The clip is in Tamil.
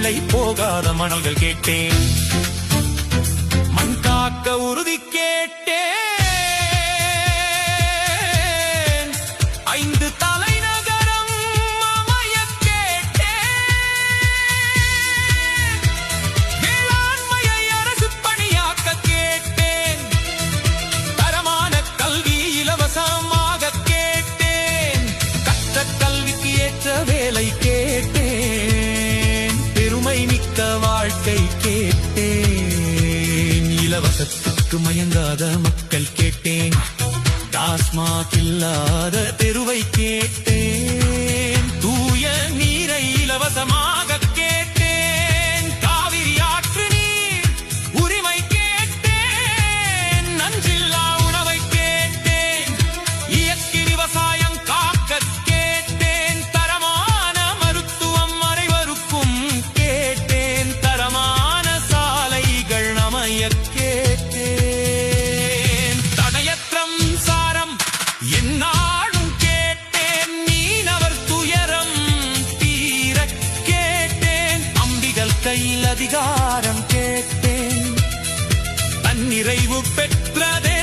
கொள்ளை போகாத மணல்கள் கேட்டேன். மண் காக்க உறுதி கேட்டேன். 5 தலைநகரம் அமைய கேட்டேன். வேளாண்மையை அரசு பணியாக்க கேட்டேன். தரமான கல்வி இலவசமாக கேட்டேன். கற்ற கல்விக்கு ஏற்ற வேலை கேட்டேன். பெருமை மிக்க வாழ்க்கை கேட்டேன். இலவசத்துக்கு மயங்காத மக்கள் கேட்டேன். டாஸ்மாக் இல்லாத தெருவை கேட்டேன். தூய நீரை இலவசமாக கேட்டேன். காவிரி ஆற்று நீர் உரிமை கேட்டேன். நஞ்சில்லா உணவை கேட்டேன். இயற்கை விவசாயம் காக்க கேட்டேன். தரமான மருத்துவம் அனைவருக்கும் கேட்டேன். தரமான சாலைகள் அமைய கேட்டேன். தடையற்றம் சாரம் என்னாலும் கேட்டேன். மீனவர் துயரம் தீர கேட்டேன். அம்பிகள் கையில் அதிகாரம் கேட்டேன். தன்னிறைவு பெற்றதே